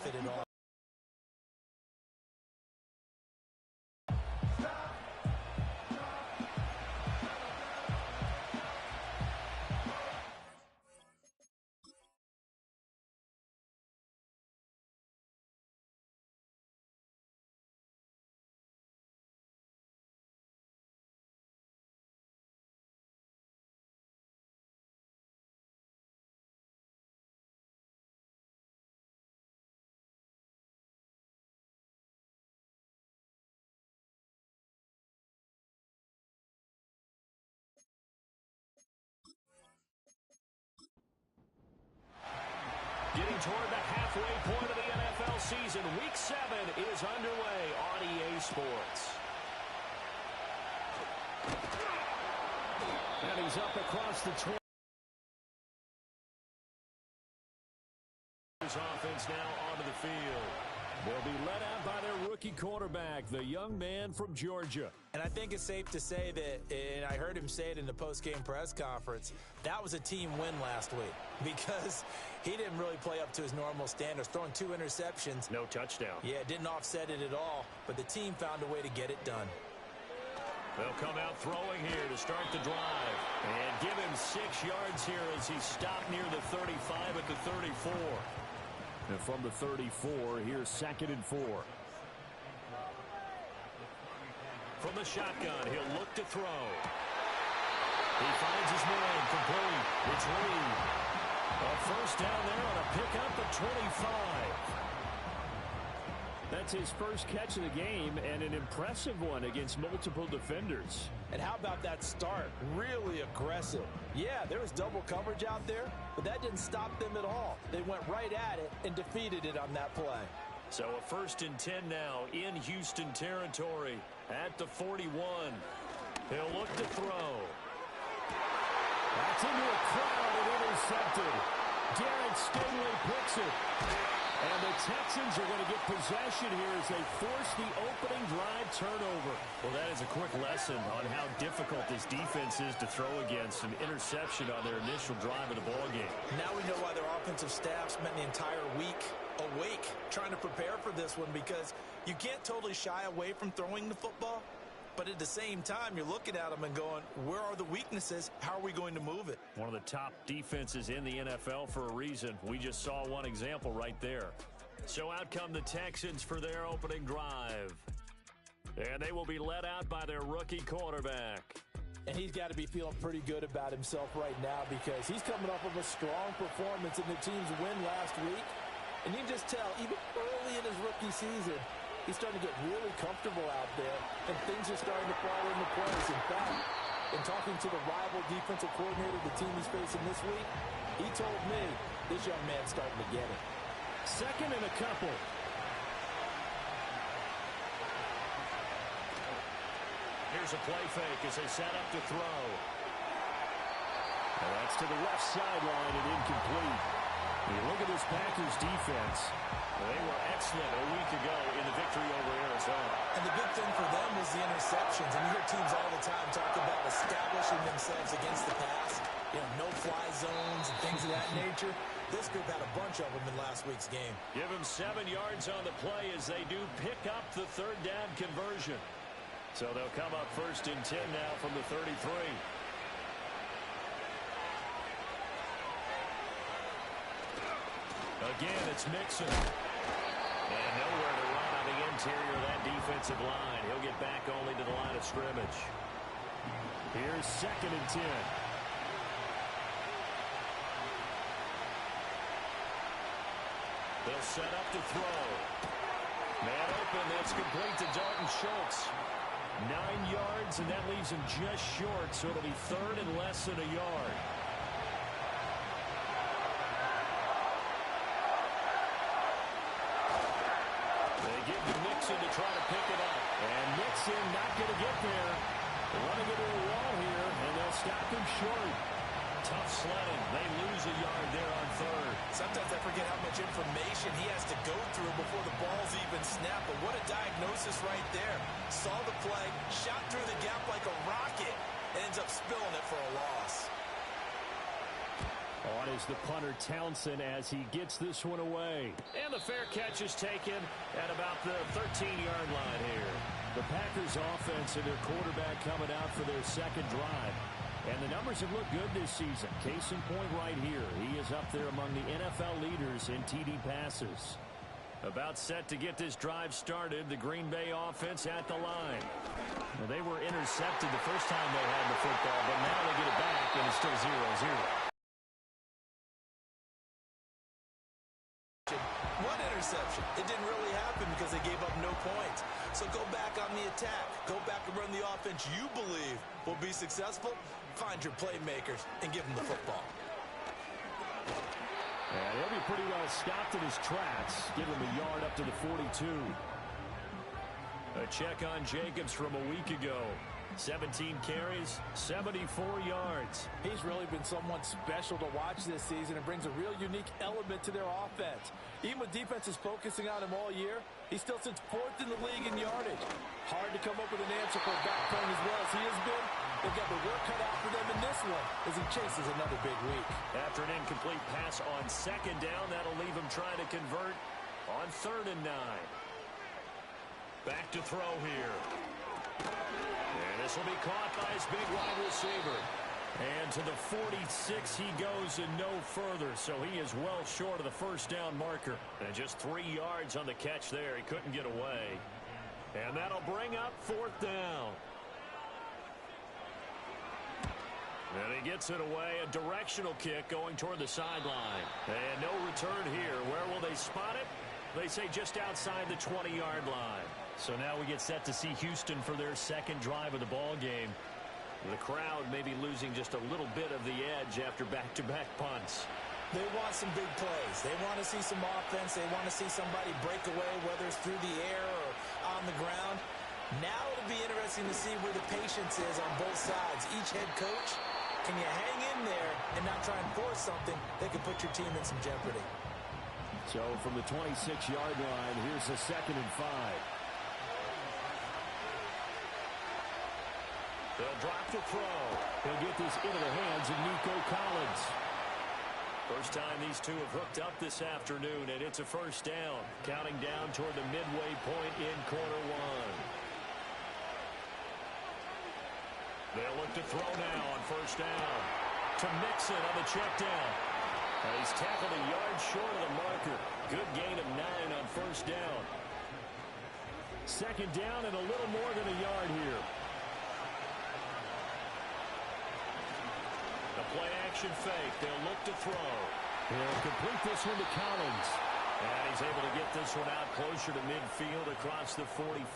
benefit at all. Getting toward the halfway point of the NFL season, Week 7 is underway on EA Sports. And he's up across the 20. His offense now onto the field. They'll be led out by their rookie quarterback, the young man from Georgia. And I think it's safe to say that, and I heard him say it in the post-game press conference, that was a team win last week because he didn't really play up to his normal standards, throwing 2 interceptions. No touchdown. Yeah, didn't offset it at all, but the team found a way to get it done. They'll come out throwing here to start the drive and give him 6 yards here as he stopped near the 35 at the 34. And from the 34, here's 2nd and 4. From the shotgun, he'll look to throw. He finds his man complete. It's Reed. A first down there on a pickup at 25. That's his first catch of the game and an impressive one against multiple defenders. And how about that start? Really aggressive. Yeah, there was double coverage out there, but that didn't stop them at all. They went right at it and defeated it on that play. So a 1st and 10 now in Houston territory at the 41. He'll look to throw. That's into a crowd and intercepted. Garrett Stingley picks it. And the Texans are going to get possession here as they force the opening drive turnover. Well, that is a quick lesson on how difficult this defense is to throw against. An interception on their initial drive of the ballgame. Now we know why their offensive staff spent the entire week awake trying to prepare for this one, because you can't totally shy away from throwing the football. But at the same time, you're looking at them and going, where are the weaknesses? How are we going to move it? One of the top defenses in the NFL for a reason. We just saw one example right there. So out come the Texans for their opening drive. And they will be led out by their rookie quarterback. And he's got to be feeling pretty good about himself right now, because he's coming off of a strong performance in the team's win last week. And you can just tell, even early in his rookie season, he's starting to get really comfortable out there, and things are starting to fall into place. In fact, in talking to the rival defensive coordinator the team he's facing this week, he told me this young man's starting to get it. 2nd and a couple. Here's a play fake as they set up to throw. And that's to the left sideline and incomplete. When you look at this Packers defense, they were excellent a week ago in the victory over Arizona. And the big thing for them was the interceptions. And you hear teams all the time talk about establishing themselves against the pass. You know, no-fly zones and things of that nature. This group had a bunch of them in last week's game. Give them 7 yards on the play as they do pick up the 3rd down conversion. So they'll come up 1st and 10 now from the 33. Again, it's Mixon. And nowhere to run on the interior of that defensive line. He'll get back only to the line of scrimmage. Here's 2nd and 10. They'll set up to throw. Man open, that's complete to Dalton Schultz. 9 yards, and that leaves him just short, so it'll be 3rd and less than a yard. They give to Mixon to try to pick it up. And Mixon not going to get there. Running into a wall here, and they'll stop him short. Tough sledding. They lose a yard there on 3rd. Sometimes I forget how much information he has to go through before the ball's even snapped. But what a diagnosis right there. Saw the play, shot through the gap like a rocket, and ends up spilling it for a loss. On is the punter Townsend as he gets this one away. And the fair catch is taken at about the 13-yard line here. The Packers offense and their quarterback coming out for their second drive. And the numbers have looked good this season. Case in point right here. He is up there among the NFL leaders in TD passes. About set to get this drive started. The Green Bay offense at the line. Well, they were intercepted the first time they had the football, but now they get it back, and it's still 0-0. One interception. It didn't really happen because they gave up no points. So go back on the attack. Go back and run the offense you believe will be successful. Find your playmakers and give them the football. And he'll be pretty well stopped in his tracks. Give him a yard up to the 42. A check on Jacobs from a week ago. 17 carries, 74 yards. He's really been someone special to watch this season and brings a real unique element to their offense. Even with defenses focusing on him all year, he still sits fourth in the league in yardage. Hard to come up with an answer for a back playing as well as he has been. They've got the work cut out for them in this one as he chases another big week. After an incomplete pass on second down, that'll leave him trying to convert on 3rd and 9. Back to throw here. And this will be caught by his big wide receiver. And to the 46 he goes and no further, so he is well short of the first down marker. And just 3 yards on the catch there. He couldn't get away. And that'll bring up 4th down. And he gets it away. A directional kick going toward the sideline. And no return here. Where will they spot it? They say just outside the 20-yard line. So now we get set to see Houston for their second drive of the ball game. The crowd may be losing just a little bit of the edge after back-to-back punts. They want some big plays. They want to see some offense. They want to see somebody break away, whether it's through the air or on the ground. Now it'll be interesting to see where the patience is on both sides. Each head coach, can you hang in there and not try and force something that could put your team in some jeopardy? So from the 26-yard line, here's a 2nd and 5. They'll drop the throw. He'll get this into the hands of Nico Collins. First time these two have hooked up this afternoon, and it's a first down. Counting down toward the midway point in quarter 1. They'll look to throw now on first down. To Mixon on the check down. And he's tackled a yard short of the marker. Good gain of 9 on first down. Second down and a little more than a yard here. The play-action fake. They'll look to throw. He'll complete this one to Collins. And he's able to get this one out closer to midfield across the 45.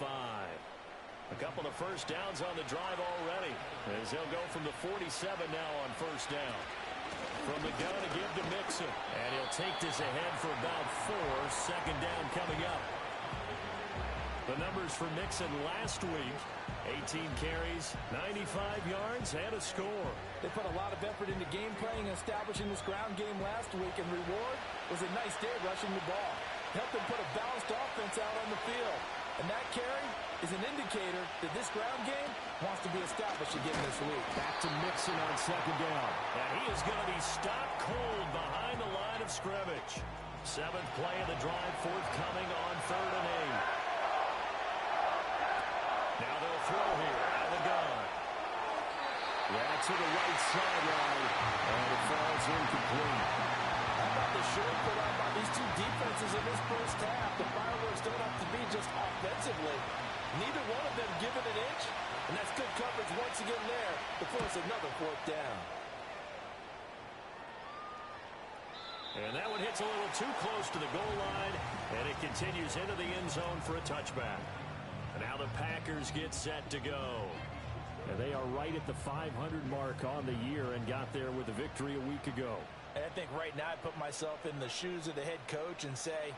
A couple of first downs on the drive already. As they'll go from the 47 now on first down. From the gun to give to Mixon. And he'll take this ahead for about 4. Second down coming up. The numbers for Mixon last week. 18 carries, 95 yards, and a score. They put a lot of effort into game planning and establishing this ground game last week, and reward was a nice day rushing the ball. Helped them put a balanced offense out on the field. And that carry is an indicator that this ground game wants to be established again this week. Back to Mixon on second down. And he is going to be stopped cold behind the line of scrimmage. 7th play of the drive forthcoming on 3rd and 8. Now they'll throw here out of the gun. Yeah, to the right sideline. And it falls incomplete. How about the show put on by these two defenses in this first half? The fireworks don't have to be just offensively. Neither one of them given an inch. And that's good coverage once again there to force another 4th down. And that one hits a little too close to the goal line. And it continues into the end zone for a touchback. And now the Packers get set to go. And they are right at the 500 mark on the year and got there with a victory a week ago. And I think right now I put myself in the shoes of the head coach and say,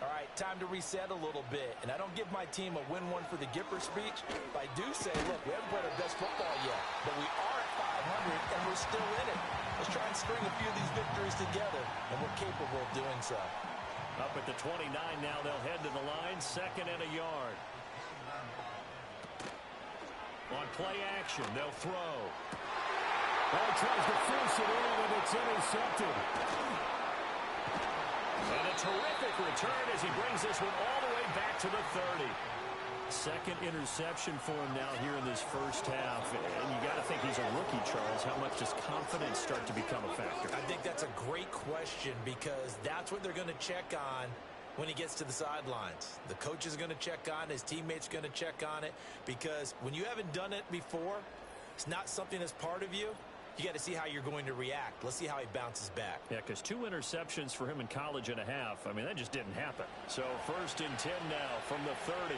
all right, time to reset a little bit. And I don't give my team a win one for the Gipper speech. But I do say, look, we haven't played our best football yet. But we are at 500 and we're still in it. Let's try and string a few of these victories together. And we're capable of doing so. Up at the 29 now, they'll head to the line. 2nd and a yard. On play action, they'll throw. Oh, he tries to force it in, and it's intercepted. And a terrific return as he brings this one all the way back to the 30. Second interception for him now here in this first half. And you got to think he's a rookie, Charles. How much does confidence start to become a factor? I think that's a great question because that's what they're going to check on when he gets to the sidelines. The coach is going to check on it. His teammates are going to check on it because when you haven't done it before, it's not something that's part of you. You got to see how you're going to react. Let's see how he bounces back. Yeah, because 2 interceptions for him in college and a half. I mean, that just didn't happen. So 1st and 10 now from the 30.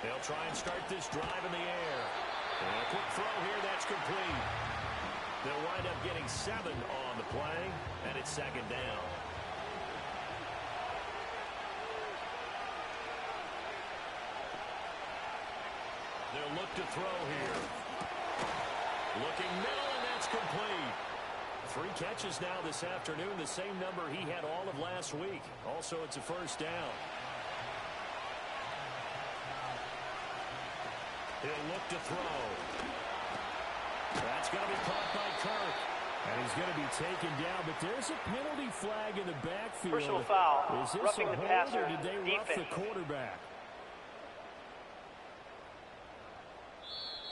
They'll try and start this drive in the air. And a quick throw here, that's complete. They'll wind up getting 7 on the play, and it's 2nd down. They'll look to throw here. Looking middle, and that's complete. 3 catches now this afternoon, the same number he had all of last week. Also, it's a 1st down. He'll look to throw. That's going to be caught by Kirk. And he's going to be taken down, but there's a penalty flag in the backfield. Personal foul. Is this Roughing a the hold, passer. or did they rough the quarterback?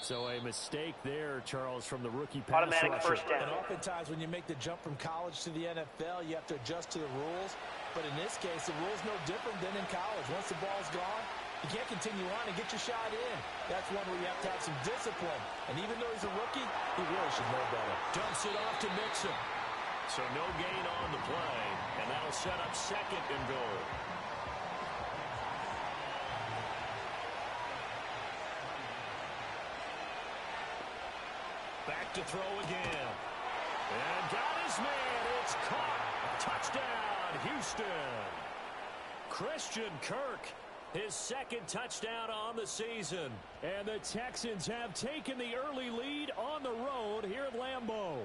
So a mistake there, Charles, from the rookie pass Automatic rusher. 1st down. And oftentimes when you make the jump from college to the NFL, you have to adjust to the rules. But in this case, the rule's no different than in college. Once the ball's gone, you can't continue on and get your shot in. That's one where you have to have some discipline. And even though he's a rookie, he really should know better. Dumps it off to Mixon. So no gain on the play, and that'll set up 2nd and goal. Back to throw again. And got his man. It's caught. Touchdown, Houston. Christian Kirk, his 2nd touchdown on the season. And the Texans have taken the early lead on the road here at Lambeau.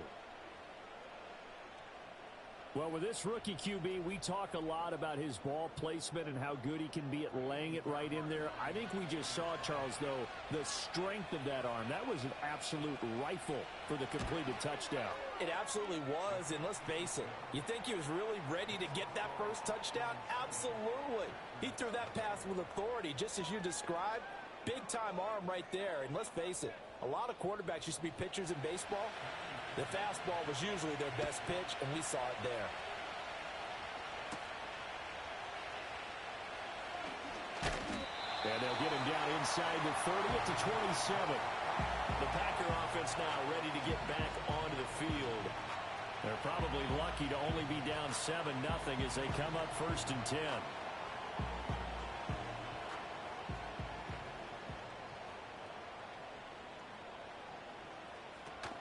Well, with this rookie QB, we talk a lot about his ball placement and how good he can be at laying it right in there. I think we just saw, Charles, though, the strength of that arm. That was an absolute rifle for the completed touchdown. It absolutely was, and let's face it, you think he was really ready to get that first touchdown? Absolutely. He threw that pass with authority, just as you described. Big-time arm right there, and let's face it, a lot of quarterbacks used to be pitchers in baseball. The fastball was usually their best pitch, and we saw it there. And they'll get him down inside the 30 at the 27. The Packer offense now ready to get back onto the field. They're probably lucky to only be down 7-0 as they come up 1st and 10.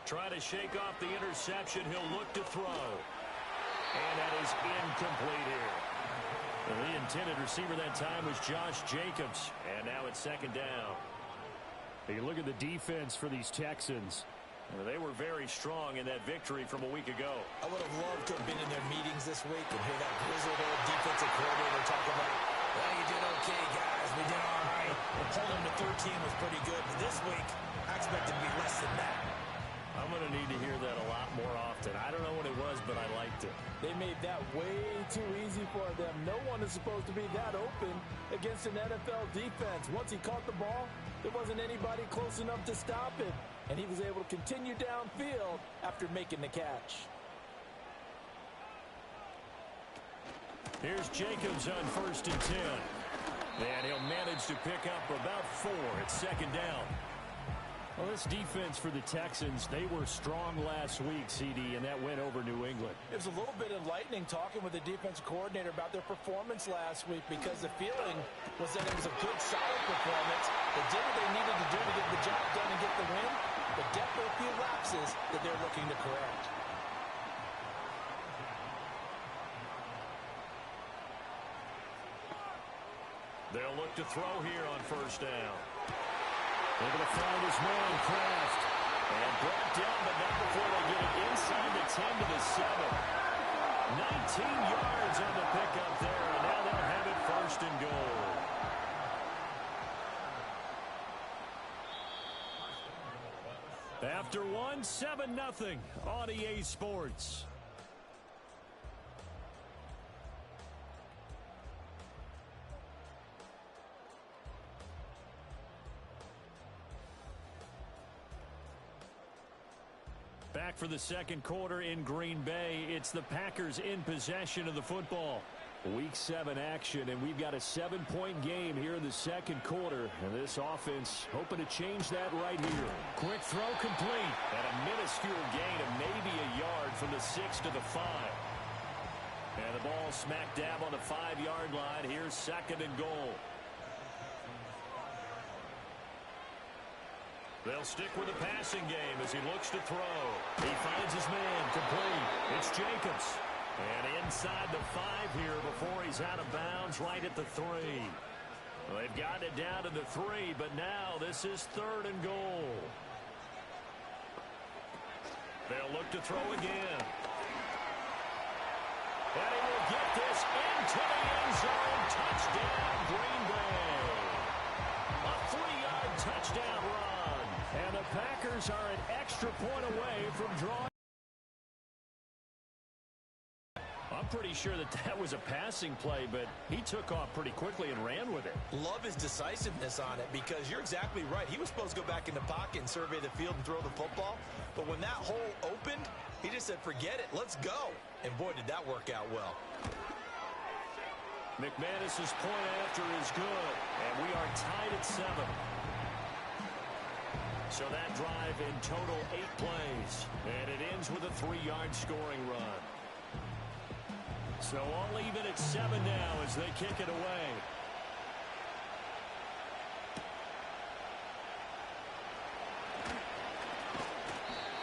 Trying to shake off the interception. He'll look to throw. And that is incomplete here. The intended receiver that time was Josh Jacobs. And now it's 2nd down. You look at the defense for these Texans. They were very strong in that victory from a week ago. I would have loved to have been in their meetings this week and hear that grizzled old defensive coordinator talk about, well, you did okay, guys. We did all right. Holding them to 13 was pretty good. But this week, I expected to be less than that. I'm going to need to hear that a lot more often. I don't know what it was, but I liked it. They made that way too easy for them. No one is supposed to be that open against an NFL defense. Once he caught the ball, there wasn't anybody close enough to stop him. And he was able to continue downfield after making the catch. Here's Jacobs on 1st and 10. And he'll manage to pick up about 4. It's 2nd down. Well, this defense for the Texans, they were strong last week, CD, and that went over New England. It was a little bit enlightening talking with the defensive coordinator about their performance last week because the feeling was that it was a good, solid performance. They did what they needed to do to get the job done and get the win, but definitely a few lapses that they're looking to correct. They'll look to throw here on 1st down. Able to find his man, Kraft. And brought down, but not before they get it inside the 10 to the 7. 19 yards on the pickup there, and now they'll have it 1st and goal. After one, 7-0 on EA Sports. Back for the second quarter in Green Bay. It's the Packers in possession of the football. Week 7 action, and we've got a 7-point game here in the second quarter. And this offense hoping to change that right here. Quick throw complete. And a minuscule gain of maybe a yard from the 6 to the 5. And the ball smack dab on the 5-yard line. Here's second and goal. They'll stick with the passing game as he looks to throw. He finds his man complete. It's Jacobs. And inside the 5 here before he's out of bounds right at the 3. Well, they've gotten it down to the 3, but now this is third and goal. They'll look to throw again. And he will get this into the end zone. Touchdown, Green Bay. A 3-yard touchdown run. And the Packers are an extra point away from drawing. I'm pretty sure that was a passing play, but he took off pretty quickly and ran with it. Love his decisiveness on it because you're exactly right. He was supposed to go back in the pocket and survey the field and throw the football. But when that hole opened, he just said, forget it, let's go. And boy, did that work out well. McManus's point after is good, and we are tied at 7. So that drive in total 8 plays, and it ends with a 3-yard scoring run. So all even at 7 now as they kick it away.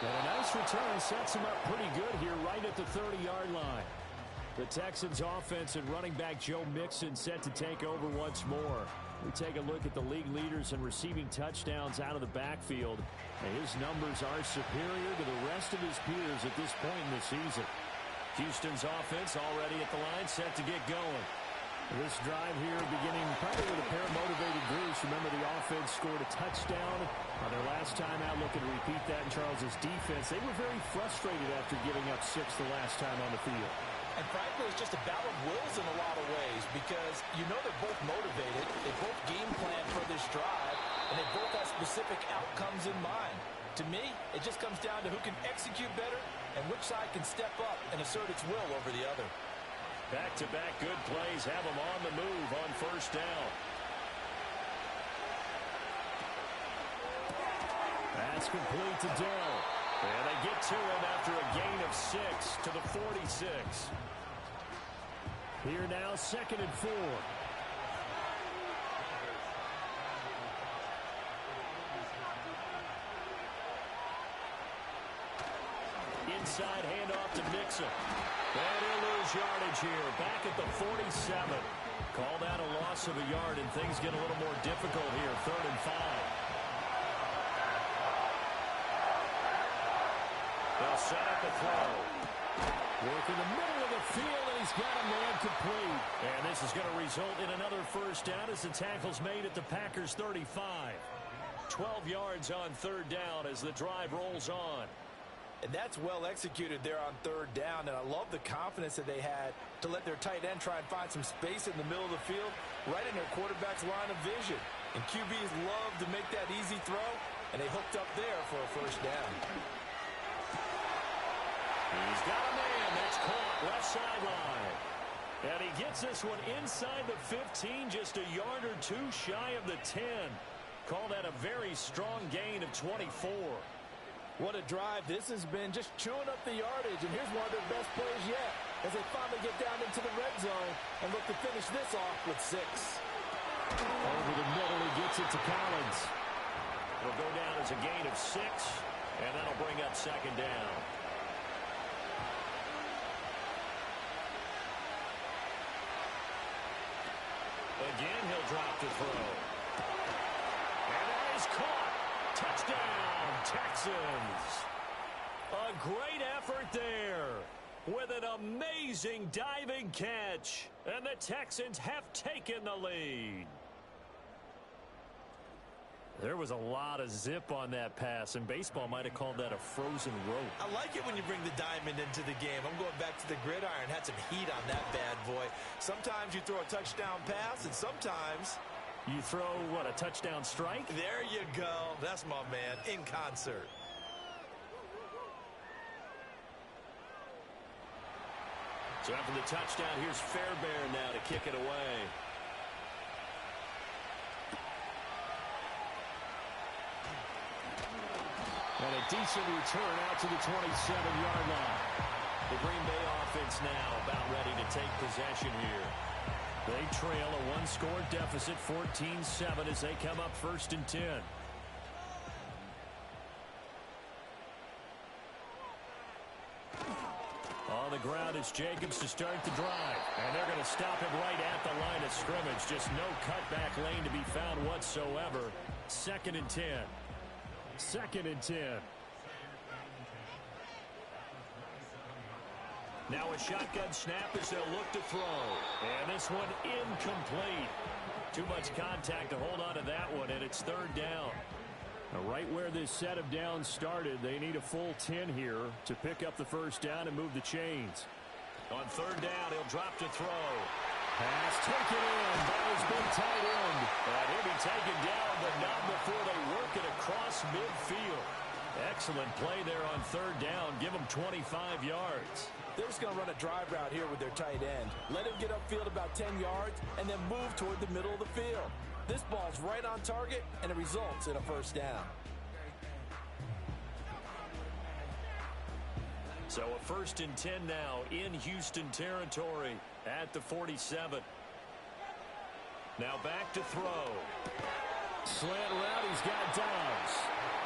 And a nice return sets him up pretty good here right at the 30-yard line. The Texans offense and running back Joe Mixon set to take over once more. We take a look at the league leaders in receiving touchdowns out of the backfield. And his numbers are superior to the rest of his peers at this point in the season. Houston's offense already at the line, set to get going. This drive here beginning probably with a pair of motivated groups. Remember, the offense scored a touchdown on their last time out, looking to repeat that in Charles's defense. They were very frustrated after giving up 6 the last time on the field. And frankly, it's just a battle of wills in a lot of ways because you know they're both motivated. They both game plan for this drive, and they both have specific outcomes in mind. To me, it just comes down to who can execute better and which side can step up and assert its will over the other. Back-to-back good plays have them on the move on first down. Pass complete to Dell. And they get to him after a gain of 6 to the 46. Here now, 2nd and 4. Inside handoff to Mixon. And he'll lose yardage here. Back at the 47. Call that a loss of a yard, and things get a little more difficult here. 3rd and 5. They'll set up a throw. Work in the middle of the field, and he's got a man complete. And this is going to result in another first down as the tackle's made at the Packers' 35. 12 yards on 3rd down as the drive rolls on. And that's well executed there on 3rd down, and I love the confidence that they had to let their tight end try and find some space in the middle of the field, right in their quarterback's line of vision. And QBs love to make that easy throw, and they hooked up there for a first down. He's got a man that's caught left sideline. And he gets this one inside the 15, just a yard or 2 shy of the 10. Call that a very strong gain of 24. What a drive this has been, just chewing up the yardage. And here's one of their best plays yet as they finally get down into the red zone and look to finish this off with 6. Over the middle, he gets it to Collins. It'll go down as a gain of 6, and that'll bring up 2nd down. Again, he'll drop to throw. And that is caught. Touchdown, Texans. A great effort there with an amazing diving catch. And the Texans have taken the lead. There was a lot of zip on that pass, and baseball might have called that a frozen rope. I like it when you bring the diamond into the game. I'm going back to the gridiron. Had some heat on that bad boy. Sometimes you throw a touchdown pass, and sometimes you throw, what, a touchdown strike? There you go. That's my man, in concert. So after the touchdown, here's Fairbairn now to kick it away. And a decent return out to the 27-yard line. The Green Bay offense now about ready to take possession here. They trail a one-score deficit, 14-7, as they come up 1st and 10. On the ground is Jacobs to start the drive. And they're going to stop him right at the line of scrimmage. Just no cutback lane to be found whatsoever. 2nd and 10. 2nd and 10. Now a shotgun snap as they'll look to throw. And this one incomplete. Too much contact to hold on to that one, and it's 3rd down. Now right where this set of downs started, they need a full 10 here to pick up the 1st down and move the chains. On 3rd down, he'll drop to throw. Pass taken in by his big tight end. And he'll be taken down, but not before they work it across midfield. Excellent play there on 3rd down. Give them 25 yards. They're just going to run a drive route here with their tight end. Let him get upfield about 10 yards and then move toward the middle of the field. This ball's right on target, and it results in a 1st down. So a 1st and 10 now in Houston territory at the 47. Now back to throw. Slant route, he's got Downs.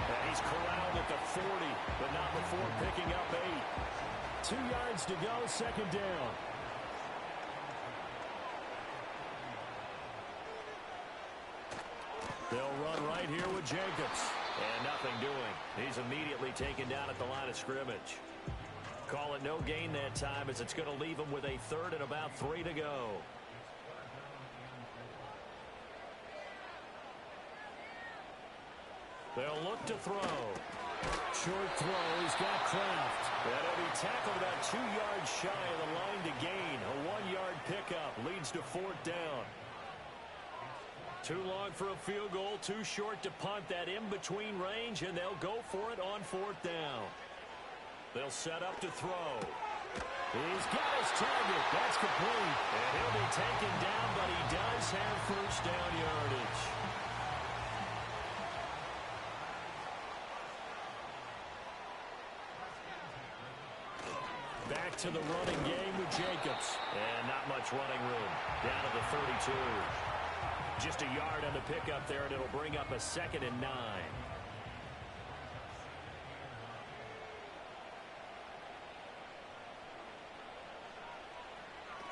And he's corralled at the 40, but not before picking up 8. 2 yards to go, 2nd down. They'll run right here with Jacobs. And nothing doing. He's immediately taken down at the line of scrimmage. Call it no gain that time, as it's going to leave him with a 3rd and about 3 to go. They'll look to throw. Short throw. He's got Kraft. And he'll be tackled about 2 yards shy of the line to gain. A 1-yard pickup leads to 4th down. Too long for a field goal. Too short to punt. That in-between range, and they'll go for it on 4th down. They'll set up to throw. He's got his target. That's complete. And he'll be taken down, but he does have 1st down yardage. Back to the running game with Jacobs. And not much running room. Down to the 32. Just a yard on the pickup there, and it'll bring up a 2nd and 9.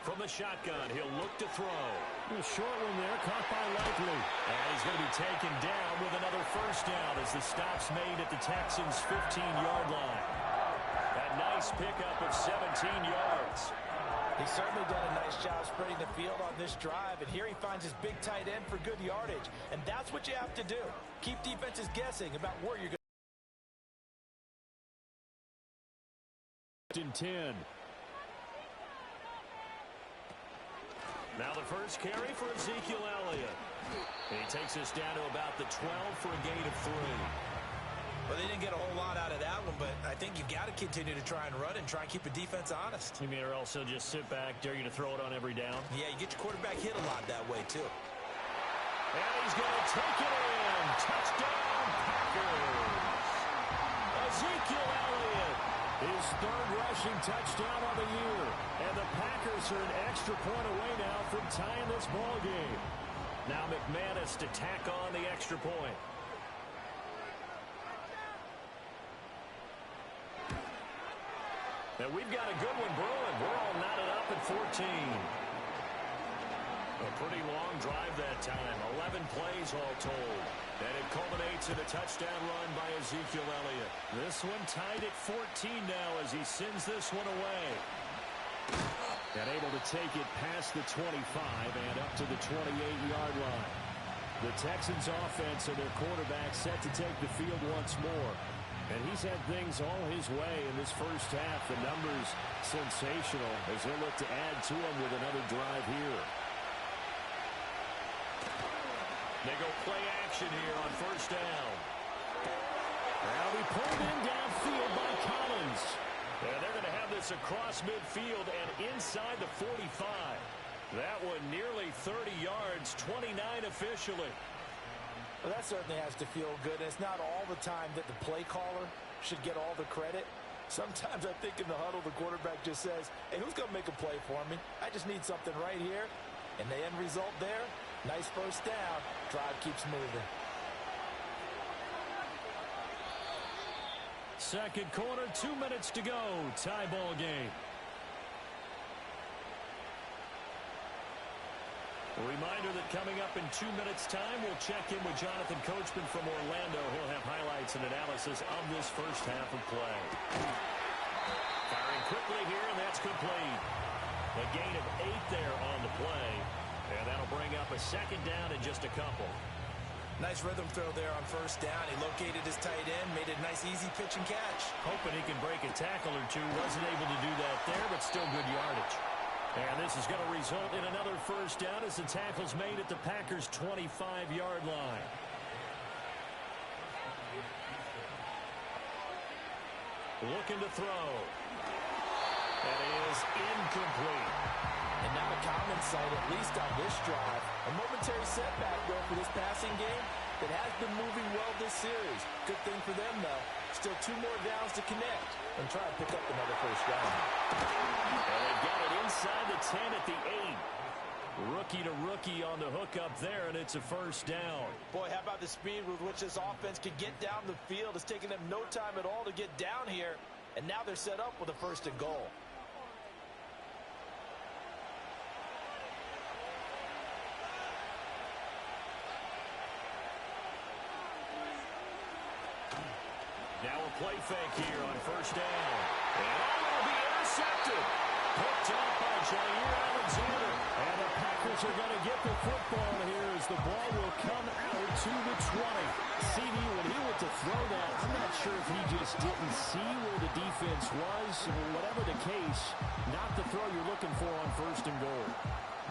From the shotgun, he'll look to throw. A short one there, caught by Likely. And he's going to be taken down with another 1st down as the stop's made at the Texans' 15-yard line. A nice pickup of 17 yards. He's certainly done a nice job spreading the field on this drive, and here he finds his big tight end for good yardage. And that's what you have to do. Keep defenses guessing about where you're going to. 10. Now the first carry for Ezekiel Elliott. He takes us down to about the 12 for a gain of 3. Well, they didn't get a whole lot out of that one, but I think you've got to continue to try and run and try and keep the defense honest. You mean, or also just sit back, dare you to throw it on every down? Yeah, you get your quarterback hit a lot that way, too. And he's going to take it in. Touchdown, Packers. Ezekiel Elliott, his 3rd rushing touchdown of the year. And the Packers are an extra point away now from tying this ball game. Now McManus to tack on the extra point. And we've got a good one brewing. We're all knotted up at 14. A pretty long drive that time. 11 plays all told. And it culminates in a touchdown run by Ezekiel Elliott. This one tied at 14 now as he sends this one away. And able to take it past the 25 and up to the 28-yard line. The Texans offense and their quarterback set to take the field once more. And he's had things all his way in this first half. The numbers sensational as he'll look to add to them with another drive here. They go play action here on first down. Now he pulled in downfield by Collins. And they're going to have this across midfield and inside the 45. That one nearly 30 yards, 29 officially. Well, that certainly has to feel good. And it's not all the time that the play caller should get all the credit. Sometimes I think in the huddle, the quarterback just says, hey, who's going to make a play for me? I just need something right here. And the end result there, nice first down. Drive keeps moving. Second quarter, 2 minutes to go. Tie ball game. A reminder that coming up in 2 minutes' time, we'll check in with Jonathan Coachman from Orlando. He'll have highlights and analysis of this first half of play. Firing quickly here, and that's complete. A gain of 8 there on the play, and that'll bring up a second down in just a couple. Nice rhythm throw there on first down. He located his tight end, made a nice easy pitch and catch. Hoping he can break a tackle or two. Wasn't able to do that there, but still good yardage. And this is going to result in another first down as the tackle's made at the Packers' 25-yard line. Looking to throw. That is incomplete. And not a common sight, at least on this drive. A momentary setback, though, for this passing game that has been moving well this series. Good thing for them, though. Still 2 more downs to connect and try to pick up another first down. And they've got it inside the 10 at the 8. Rookie to rookie on the hook up there, and it's a first down. Boy, how about the speed with which this offense can get down the field? It's taken them no time at all to get down here, and now they're set up with a first and goal. Now a play fake here on first down. And that will be intercepted. Picked up by Jair Alexander. And the Packers are going to get the football here as the ball will come out to the 20. CD, when he went to throw that, I'm not sure if he just didn't see where the defense was. Whatever the case, not the throw you're looking for on first and goal.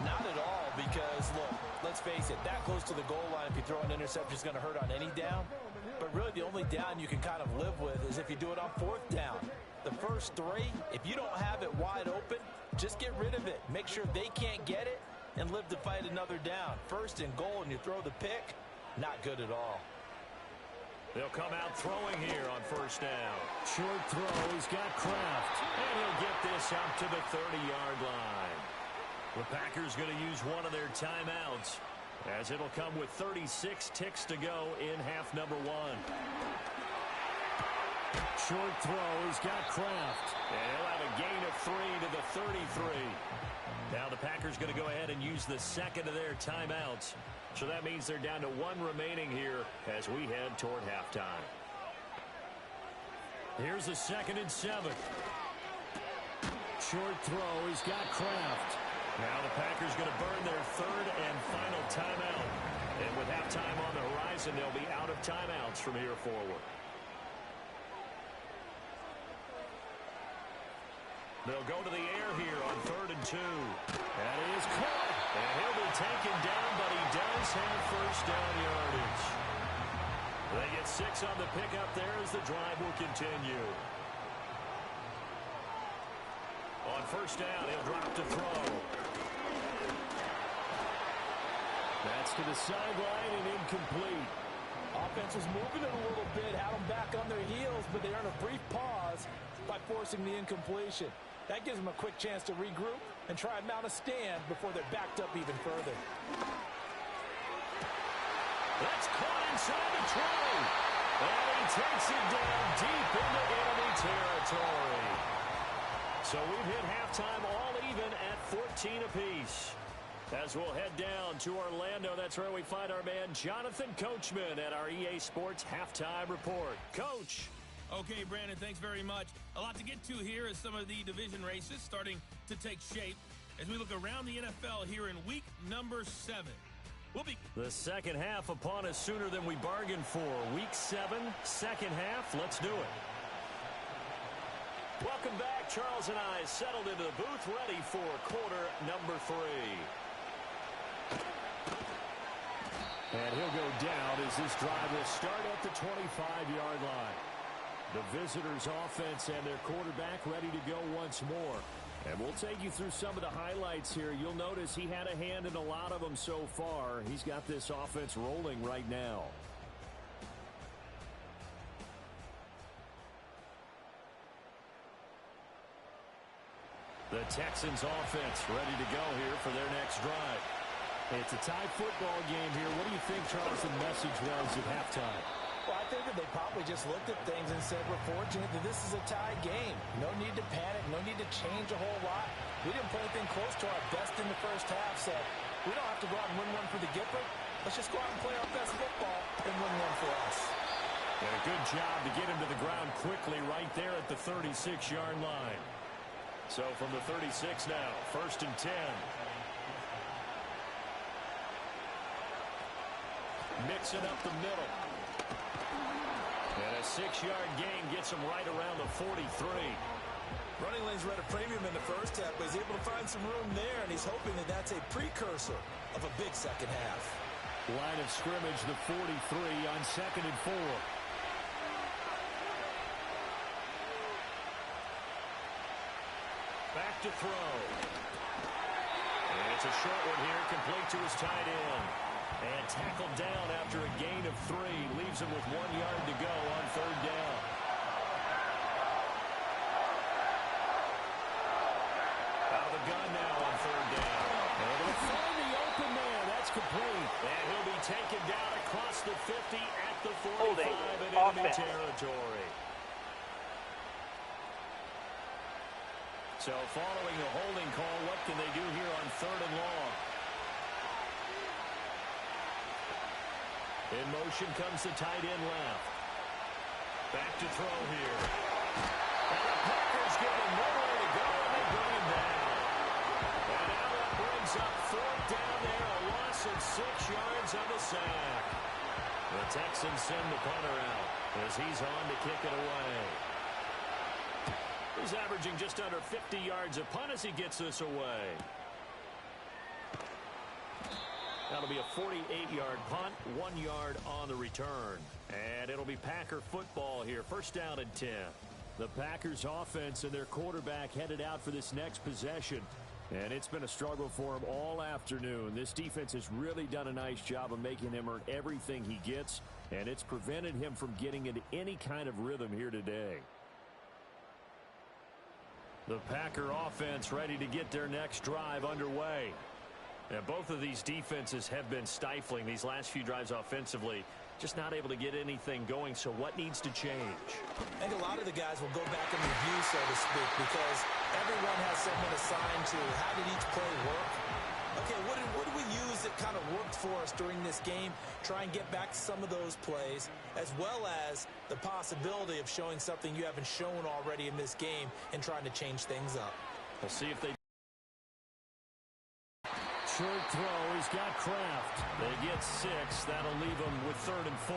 Not at all, because, look, let's face it, that close to the goal line, if you throw an interception, is going to hurt on any down. But really, the only down you can kind of live with is if you do it on fourth down. The first 3, if you don't have it wide open, just get rid of it. Make sure they can't get it and live to fight another down. First and goal, and you throw the pick, not good at all. They'll come out throwing here on first down. Short throw, he's got Kraft. And he'll get this up to the 30-yard line. The Packers going to use one of their timeouts, as it'll come with 36 ticks to go in half number 1. Short throw, he's got Kraft. And he'll have a gain of 3 to the 33. Now the Packers going to go ahead and use the second of their timeouts. So that means they're down to 1 remaining here as we head toward halftime. Here's the 2nd and 7. Short throw, he's got Kraft. Now the Packers going to burn their 3rd and final timeout. And with halftime on the horizon, they'll be out of timeouts from here forward. They'll go to the air here on 3rd and 2. That is caught. And he'll be taken down, but he does have first down yardage. They get 6 on the pickup there as the drive will continue. On first down, he'll drop to throw. That's to the sideline and incomplete. Offense was moving it a little bit, had them back on their heels, but they earn a brief pause by forcing the incompletion. That gives them a quick chance to regroup and try and mount a stand before they're backed up even further. That's caught inside the 20. And he takes it down deep into enemy territory. So we've hit halftime all even at 14 apiece. As we'll head down to Orlando, that's where we find our man Jonathan Coachman at our EA Sports Halftime Report. Coach. Okay, Brandon, thanks very much. A lot to get to here as some of the division races starting to take shape as we look around the NFL here in week number 7. We'll be The second half upon us sooner than we bargained for. Week 7, second half. Let's do it. Welcome back. Charles and I settled into the booth, ready for quarter number 3. And he'll go down as this drive will start at the 25-yard line. The visitors' offense and their quarterback ready to go once more. And we'll take you through some of the highlights here. You'll notice he had a hand in a lot of them so far. He's got this offense rolling right now. The Texans' offense ready to go here for their next drive. It's a tie football game here. What do you think, Charles, the message was at halftime? Well, I think that they probably just looked at things and said, we're fortunate that this is a tie game. No need to panic. No need to change a whole lot. We didn't play anything close to our best in the first half, so we don't have to go out and win one for the Gipper. Let's just go out and play our best football and win one for us. And a good job to get him to the ground quickly right there at the 36-yard line. So from the 36 now, 1st and 10. Mixing up the middle. And a 6-yard gain gets him right around the 43. Running lanes were at a premium in the first half, but he's able to find some room there, and he's hoping that that's a precursor of a big second half. Line of scrimmage, the 43 on 2nd and 4. Back to throw. And it's a short one here, complete to his tight end. And tackled down after a gain of 3. Leaves him with 1 yard to go on 3rd down. Out of the gun now on 3rd down. And he'll find the open man. That's complete. And he'll be taken down across the 50 at the 45 in enemy territory. So following the holding call, what can they do here on 3rd and long? In motion comes the tight end left. Back to throw here. And the Packers give him nowhere to go, and they bring him down. And now that brings up 4th down there, a loss of 6 yards on the sack. The Texans send the punter out as he's on to kick it away. He's averaging just under 50 yards a punt as he gets this away. That'll be a 48-yard punt, 1 yard on the return. And it'll be Packer football here, 1st down and 10. The Packers offense and their quarterback headed out for this next possession. And it's been a struggle for him all afternoon. This defense has really done a nice job of making him earn everything he gets. And it's prevented him from getting into any kind of rhythm here today. The Packer offense ready to get their next drive underway. And both of these defenses have been stifling these last few drives offensively. Just not able to get anything going, so what needs to change? I think a lot of the guys will go back and review, so to speak, because everyone has someone assigned to how did each play work. Okay, what did we use that kind of worked for us during this game? Try and get back some of those plays, as well as the possibility of showing something you haven't shown already in this game and trying to change things up. We'll see if they... Short throw, he's got Kraft. They get 6. That'll leave them with 3rd and 4.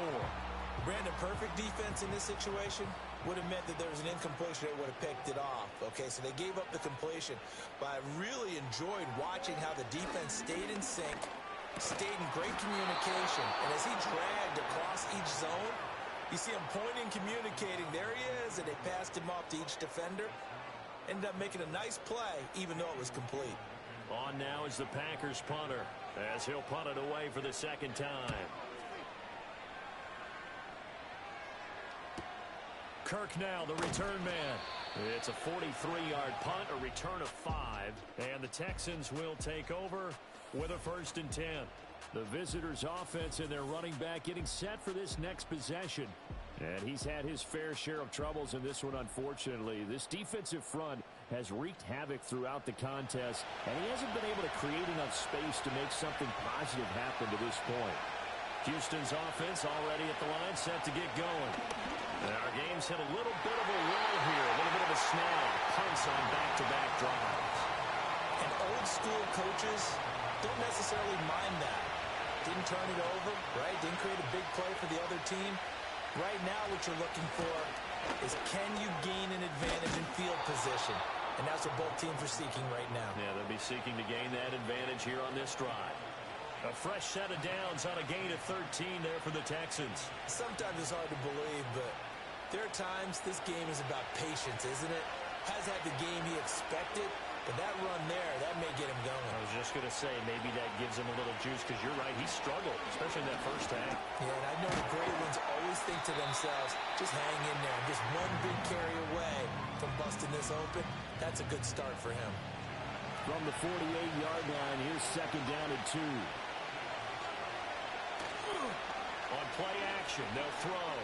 Brandon, perfect defense in this situation would have meant that there was an incompletion that would have picked it off. Okay, so they gave up the completion. But I really enjoyed watching how the defense stayed in sync, stayed in great communication. And as he dragged across each zone, you see him pointing, communicating. There he is, and they passed him off to each defender. Ended up making a nice play, even though it was complete. On now is the Packers punter, as he'll punt it away for the 2nd time. Kirk now, the return man. It's a 43-yard punt, a return of 5, and the Texans will take over with a 1st and 10. The visitors' offense and their running back getting set for this next possession. And he's had his fair share of troubles in this one, unfortunately. This defensive front has wreaked havoc throughout the contest, and he hasn't been able to create enough space to make something positive happen to this point. Houston's offense already at the line, set to get going. And our game's hit a little bit of a lull here, a little bit of a snag. Punts on back-to-back drives. And old-school coaches don't necessarily mind that. Didn't turn it over, right? Didn't create a big play for the other team. Right now what you're looking for is can you gain an advantage in field position? And that's what both teams are seeking right now. Yeah, they'll be seeking to gain that advantage here on this drive. A fresh set of downs on a gain of 13 there for the Texans. Sometimes it's hard to believe, but there are times this game is about patience, isn't it? Has had the game he expected, but that run there, that may get him going. I was just going to say, maybe that gives him a little juice, because you're right, he struggled, especially in that first half. Yeah, and I know the great ones always think to themselves, just hang in there. Just one big carry away from busting this open. That's a good start for him. From the 48-yard line, here's second down and 2. On play action, they'll throw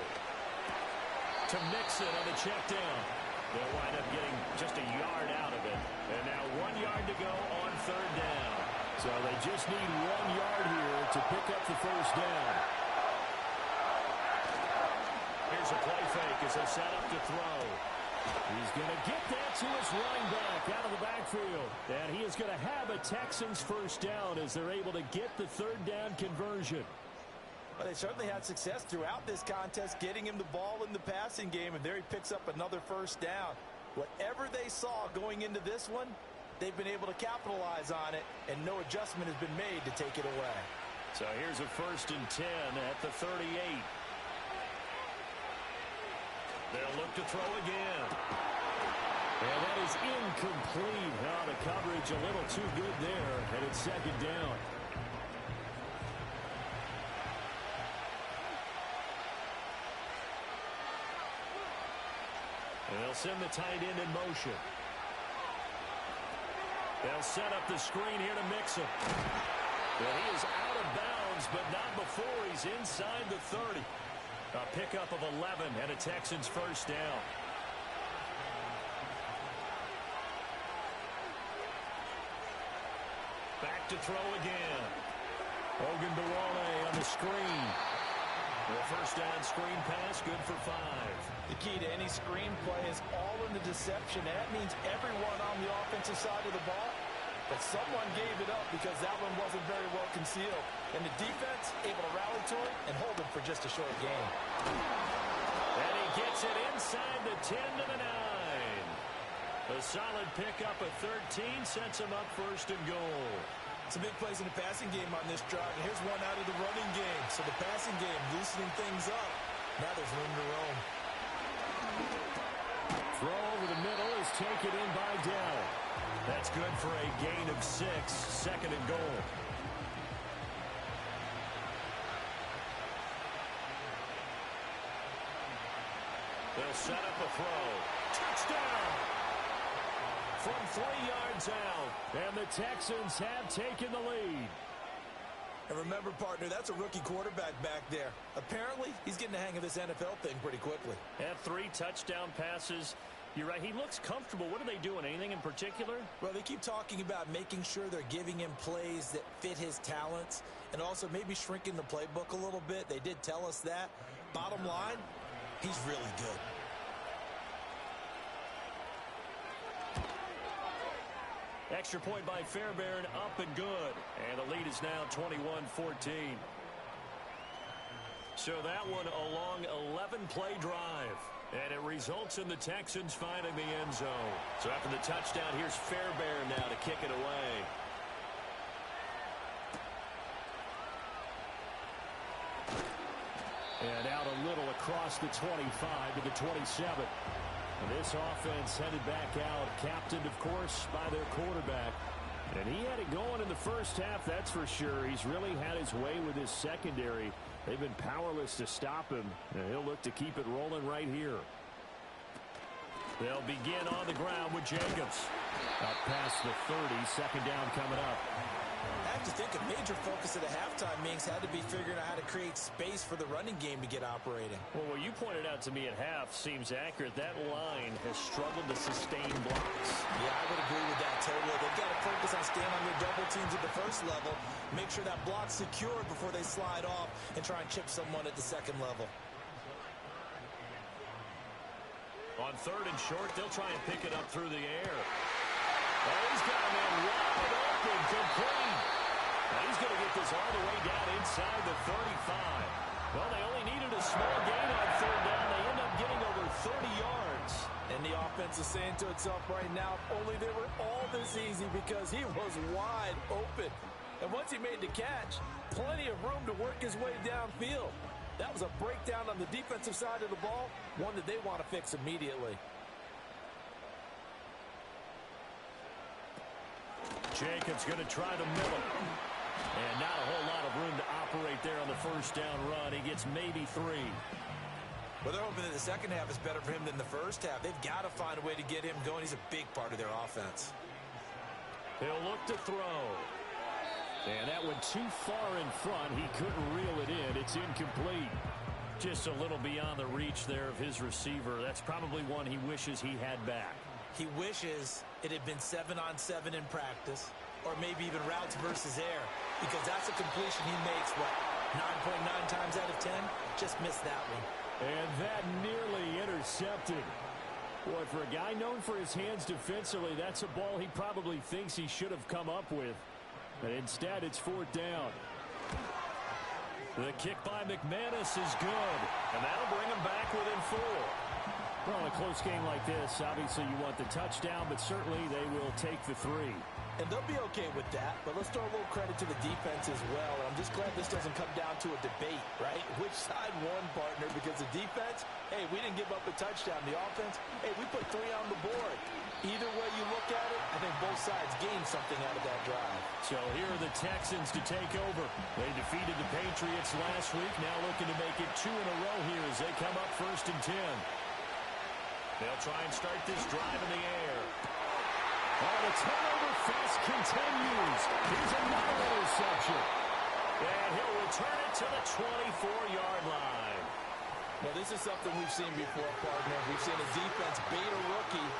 to Mixon on the check down. They'll wind up getting just a yard out of it. And now 1 yard to go on third down. So they just need 1 yard here to pick up the first down. Here's a play fake as they set up to throw. He's going to get that to his running back out of the backfield. And he is going to have a Texans first down as they're able to get the third down conversion. Well, they certainly had success throughout this contest, getting him the ball in the passing game, and there he picks up another first down. Whatever they saw going into this one, they've been able to capitalize on it, and no adjustment has been made to take it away. So here's a 1st and 10 at the 38. They'll look to throw again. And that is incomplete. Oh, the coverage a little too good there, and it's second down. And they'll send the tight end in motion. They'll set up the screen here to Mixon. Well, he is out of bounds, but not before he's inside the 30. A pickup of 11 and a Texans first down. Back to throw again. Ogunbowale on the screen. The first down screen pass, good for 5. The key to any screen play is all in the deception. And that means everyone on the offensive side of the ball. But someone gave it up because that one wasn't very well concealed. And the defense able to rally to it and hold him for just a short gain. And he gets it inside the 10 to the 9. A solid pickup of 13 sets him up 1st and goal. Some big plays in the passing game on this drive. And here's one out of the running game. So the passing game loosening things up. Now there's room to roam. Throw over the middle is taken in by Dell. That's good for a gain of 6, 2nd and goal. They'll set up a throw. Touchdown! From 3 yards out, and the Texans have taken the lead. And remember, partner, that's a rookie quarterback back there. Apparently, he's getting the hang of this NFL thing pretty quickly. Had 3 touchdown passes. You're right, he looks comfortable. What are they doing? Anything in particular? Well, they keep talking about making sure they're giving him plays that fit his talents and also maybe shrinking the playbook a little bit. They did tell us that. Bottom line, he's really good. Extra point by Fairbairn, up and good. And the lead is now 21-14. So that one a long 11-play drive. And it results in the Texans finding the end zone. So after the touchdown, here's Fairbairn now to kick it away. And out a little across the 25 to the 27. And this offense headed back out, captained, of course, by their quarterback. And he had it going in the first half, that's for sure. He's really had his way with his secondary. They've been powerless to stop him, and he'll look to keep it rolling right here. They'll begin on the ground with Jacobs. Up past the 30, second down coming up. I have to think a major focus of the halftime meetings had to be figuring out how to create space for the running game to get operating. Well, what you pointed out to me at half seems accurate. That line has struggled to sustain blocks. Yeah, I would agree with that totally. They've got to focus on staying on their double teams at the first level, make sure that block's secured before they slide off and try and chip someone at the second level. On 3rd and short, they'll try and pick it up through the air. Oh, he's got a man wide open, complete. Now he's going to get this all the way down inside the 35. Well, they only needed a small gain on third down. They end up getting over 30 yards. And the offense is saying to itself right now, if only they were all this easy, because he was wide open. And once he made the catch, plenty of room to work his way downfield. That was a breakdown on the defensive side of the ball, one that they want to fix immediately. Jacobs going to try to mill it. And not a whole lot of room to operate there on the first down run. He gets maybe 3. Well, they're hoping that the second half is better for him than the first half. They've got to find a way to get him going. He's a big part of their offense. He'll look to throw. And that went too far in front. He couldn't reel it in. It's incomplete. Just a little beyond the reach there of his receiver. That's probably one he wishes he had back. He wishes it had been 7-on-7 in practice, or maybe even routes versus air, because that's a completion he makes, what, 9.9 times out of 10? Just missed that one. And that nearly intercepted. Boy, for a guy known for his hands defensively, that's a ball he probably thinks he should have come up with. But instead, it's 4th down. The kick by McManus is good, and that'll bring him back within 4. Well, in a close game like this, obviously you want the touchdown, but certainly they will take the 3. And they'll be okay with that, but let's throw a little credit to the defense as well. And I'm just glad this doesn't come down to a debate, right? Which side won, partner? Because the defense, hey, we didn't give up a touchdown. The offense, hey, we put 3 on the board. Either way you look at it, I think both sides gained something out of that drive. So here are the Texans to take over. They defeated the Patriots last week, now looking to make it 2 in a row here as they come up 1st and 10. They'll try and start this drive in the air. Oh, the turnover fest continues. Here's another interception. And he'll return it to the 24-yard line. Well, this is something we've seen before, partner. We've seen a defense bait a rookie,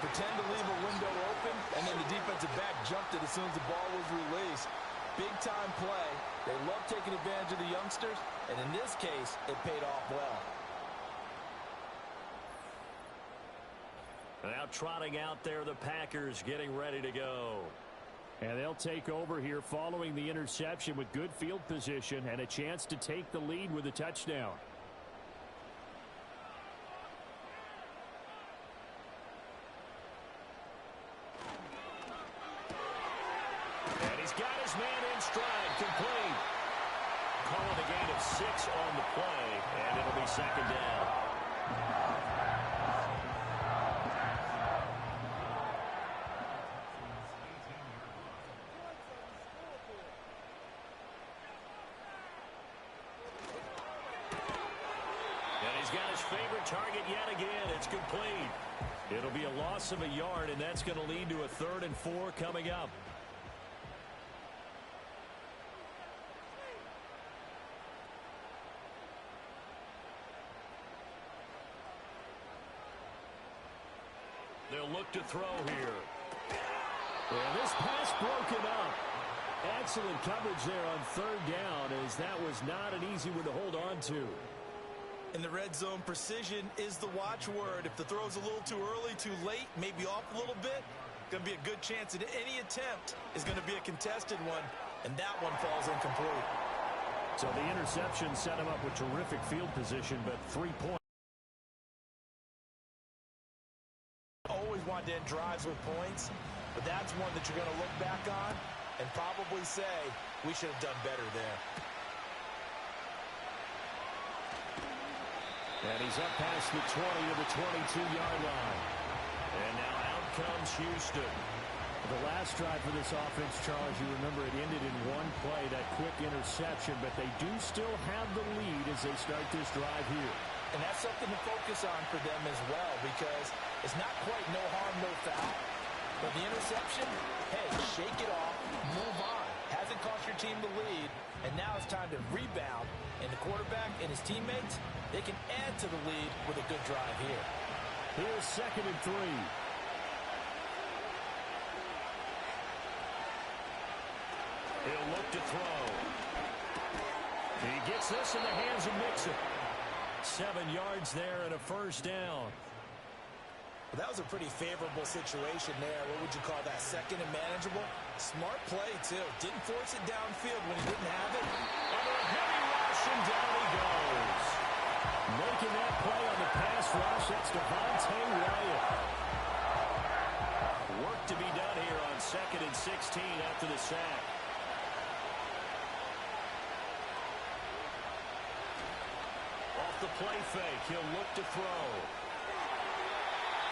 pretend to leave a window open, and then the defensive back jumped it as soon as the ball was released. Big-time play. They love taking advantage of the youngsters, and in this case, it paid off well. Now trotting out there, the Packers getting ready to go. And they'll take over here following the interception with good field position and a chance to take the lead with a touchdown. And he's got his man in stride, complete. Calling a gain of 6 on the play, and it'll be 2nd down. Got his favorite target yet again. It's complete. It'll be a loss of a yard, and that's going to lead to a 3rd and 4 coming up. They'll look to throw here. And this pass broken up. Excellent coverage there on 3rd down, as that was not an easy one to hold on to. In the red zone, precision is the watchword. If the throw's a little too early, too late, maybe off a little bit, going to be a good chance that any attempt is going to be a contested one, and that one falls incomplete. So the interception set him up with terrific field position, but 3 points. Always want to end drives with points, but that's one that you're going to look back on and probably say, we should have done better there. And he's up past the 20 to the 22-yard line. And now out comes Houston. The last drive for this offense, Charles, you remember it ended in 1 play, that quick interception, but they do still have the lead as they start this drive here. And that's something to focus on for them as well, because it's not quite no harm, no foul. But the interception, hey, shake it off, move on. Hasn't cost your team the lead, and now it's time to rebound. And the quarterback and his teammates, they can add to the lead with a good drive here. Here's 2nd and 3. He'll look to throw. He gets this in the hands of Mixon. 7 yards there and a 1st down. Well, that was a pretty favorable situation there. What would you call that? Second and manageable? Smart play, too. Didn't force it downfield when he didn't have it. Under a heavy rush, and down he goes. Making that play on the pass rush, that's Devontae Wyatt. Work to be done here on 2nd and 16 after the sack. Off the play fake, he'll look to throw.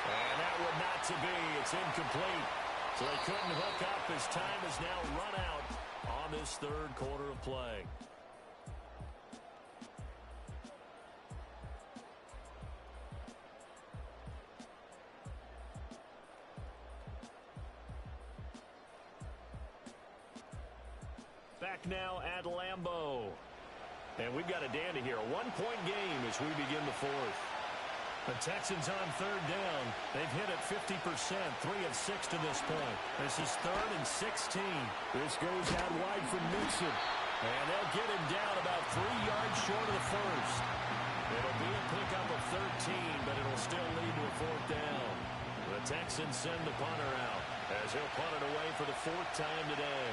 And that would not to be. It's incomplete. So they couldn't hook up. His time is now run out on this third quarter of play. Back now at Lambeau. And we've got a dandy here. A one-point game as we begin the fourth. The Texans on third down. They've hit it 50%, 3 of 6 to this point. This is 3rd and 16. This goes out wide from Mixon. And they'll get him down about 3 yards short of the first. It'll be a pickup of 13, but it'll still lead to a 4th down. The Texans send the punter out as he'll punt it away for the 4th time today.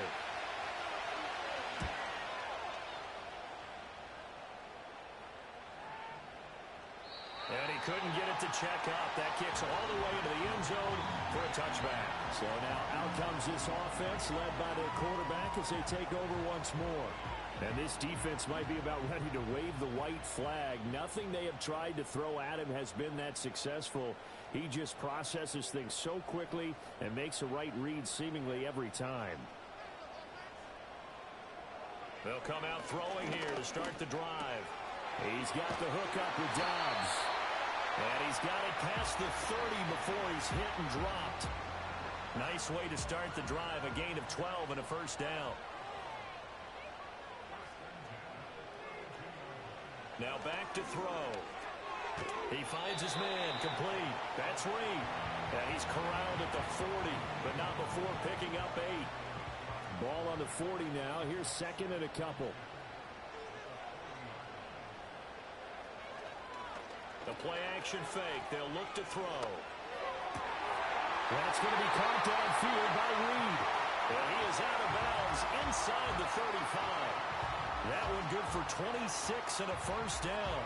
And he couldn't get it to check up. That kicks all the way into the end zone for a touchback. So now out comes this offense led by their quarterback as they take over once more. And this defense might be about ready to wave the white flag. Nothing they have tried to throw at him has been that successful. He just processes things so quickly and makes a right read seemingly every time. They'll come out throwing here to start the drive. He's got the hook up with Dobbs. And he's got it past the 30 before he's hit and dropped. Nice way to start the drive. A gain of 12 and a 1st down. Now back to throw. He finds his man complete. That's Reed. And he's corralled at the 40, but not before picking up 8. Ball on the 40 now. Here's 2nd and a couple. The play-action fake. They'll look to throw. That's going to be caught downfield by Reed. And he is out of bounds inside the 35. That one good for 26 and a 1st down.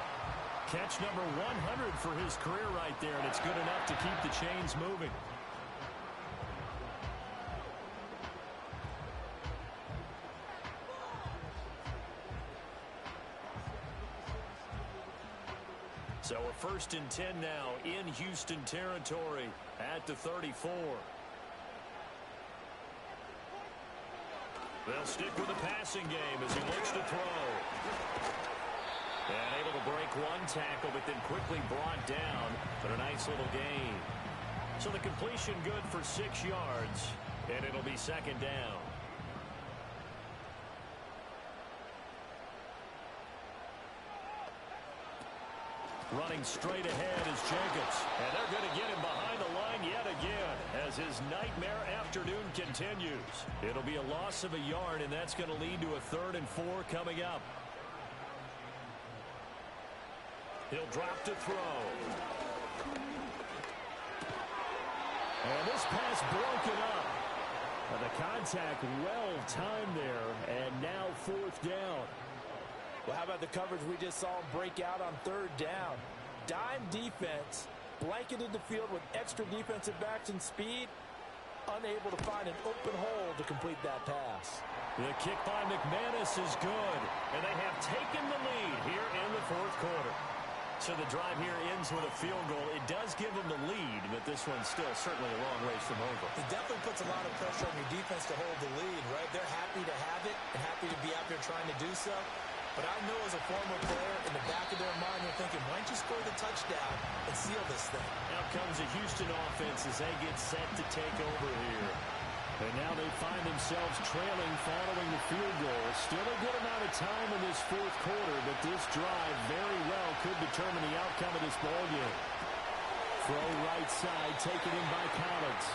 Catch number 100 for his career right there, and it's good enough to keep the chains moving. So a 1st and 10 now in Houston territory at the 34. They'll stick with the passing game as he looks to throw. And able to break one tackle, but then quickly brought down. But a nice little gain. So the completion good for 6 yards, and it'll be 2nd down. Running straight ahead is Jacobs. And they're going to get him behind the line yet again as his nightmare afternoon continues. It'll be a loss of a yard, and that's going to lead to a 3rd and 4 coming up. He'll drop to throw. And this pass broken up. The contact well timed there, and now 4th down. Well, how about the coverage we just saw him break out on 3rd down? Dime defense, blanketed the field with extra defensive backs and speed, unable to find an open hole to complete that pass. The kick by McManus is good, and they have taken the lead here in the 4th quarter. So the drive here ends with a field goal. It does give them the lead, but this one's still certainly a long ways from over. It definitely puts a lot of pressure on your defense to hold the lead, right? They're happy to have it and happy to be out there trying to do so. But I know as a former player, in the back of their mind, they're thinking, why don't you score the touchdown and seal this thing? Now comes the Houston offense as they get set to take over here. And now they find themselves trailing following the field goal. Still a good amount of time in this 4th quarter, but this drive very well could determine the outcome of this ballgame. Throw right side, taken in by Collins.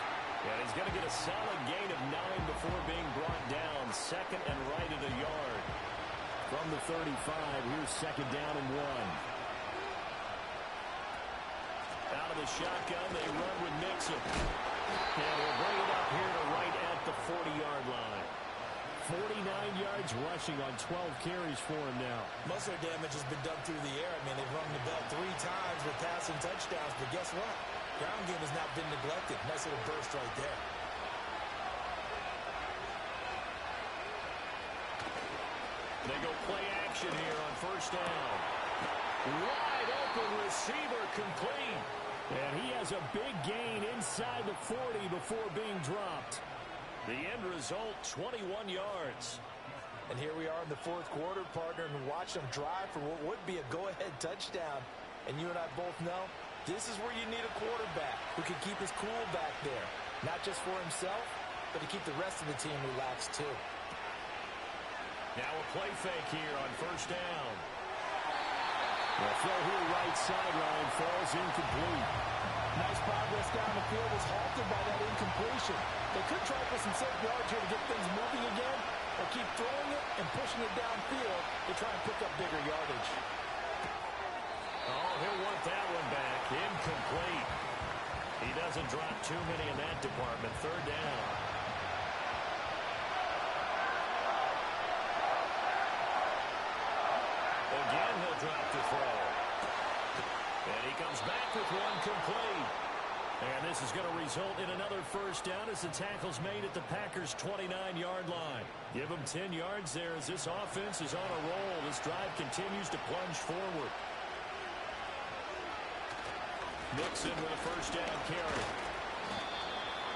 And he's going to get a solid gain of 9 before being brought down. 2nd and right at a yard. From the 35, here's 2nd down and 1. Out of the shotgun. They run with Mixon. And we'll bring it up here to right at the 40-yard line. 49 yards rushing on 12 carries for him now. Most of their damage has been done through the air. I mean, they've rung the bell 3 times with passing touchdowns, but guess what? Ground game has not been neglected. Nice little burst right there. They go play action here on first down. Wide open receiver complete. And he has a big gain inside the 40 before being dropped. The end result, 21 yards. And here we are in the fourth quarter, partner, and watch them drive for what would be a go-ahead touchdown. And you and I both know this is where you need a quarterback who can keep his cool back there. Not just for himself, but to keep the rest of the team relaxed too. Now a play fake here on first down. The throw here right sideline falls incomplete. Nice progress down the field was halted by that incompletion. They could try for some safe yards here to get things moving again, or keep throwing it and pushing it downfield to try and pick up bigger yardage. Oh, he'll want that one back. Incomplete. He doesn't drop too many in that department. Third down. Again, he'll drop the throw. And he comes back with one complete. And this is going to result in another first down as the tackle's made at the Packers' 29-yard line. Give them 10 yards there as this offense is on a roll. This drive continues to plunge forward. Mixon with a first down carry.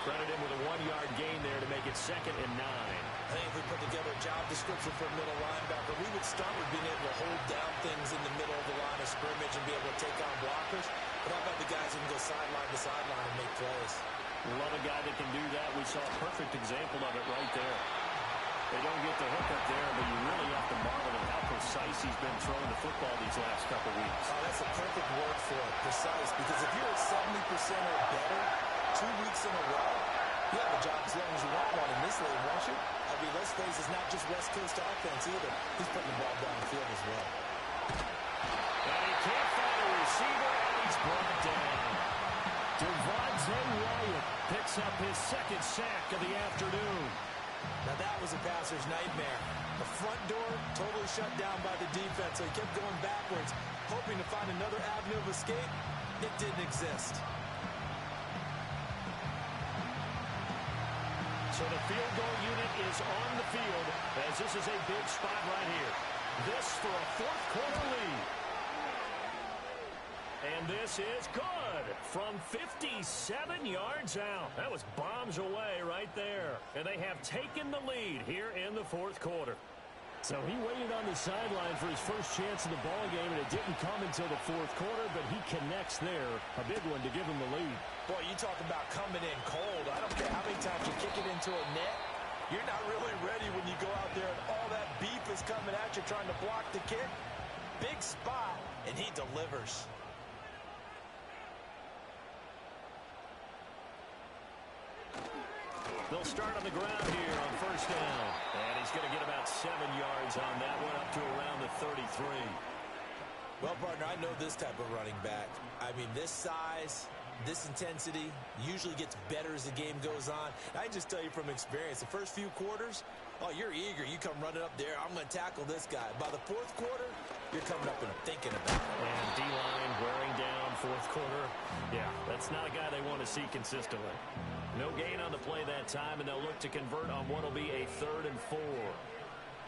Credit him with a 1-yard gain there to make it 2nd and 9. I think if we put together a job description for a middle linebacker, we would start with being able to hold down things in the middle of the line of scrimmage and be able to take on blockers. But how about the guys who can go sideline to sideline and make plays? Love a guy that can do that. We saw a perfect example of it right there. They don't get the hook up there, but you really have to marvel at how precise he's been throwing the football these last couple weeks. Oh, that's a perfect word for it, precise, because if you're at 70% or better 2 weeks in a row, you have a job as long as you want one in this league, won't you? I mean, let's face it, it's not just West Coast offense either. He's putting the ball downfield as well. And he can't find a receiver, and he's brought down. Devontae Wyatt picks up his 2nd sack of the afternoon. Now that was a passer's nightmare. The front door totally shut down by the defense, so he kept going backwards, hoping to find another avenue of escape. It didn't exist. So the field goal unit is on the field as this is a big spot right here. This for a fourth quarter lead. And this is good from 57 yards out. That was bombs away right there. And they have taken the lead here in the fourth quarter. So he waited on the sideline for his first chance in the ball game, and it didn't come until the fourth quarter, but he connects there. A big one to give him the lead. Boy, you talk about coming in cold. I don't care how many times you kick it into a net. You're not really ready when you go out there and all that beef is coming at you trying to block the kick. Big spot, and he delivers. They'll start on the ground here on first down. And he's going to get about 7 yards on that one, up to around the 33. Well, partner, I know this type of running back. I mean, this size, this intensity usually gets better as the game goes on. I just tell you from experience, the first few quarters, oh, you're eager. You come running up there. I'm going to tackle this guy. By the fourth quarter, you're coming up and thinking about it. And D-line wearing down fourth quarter. Yeah, that's not a guy they want to see consistently. No gain on the play that time, and they'll look to convert on what will be a 3rd and 4.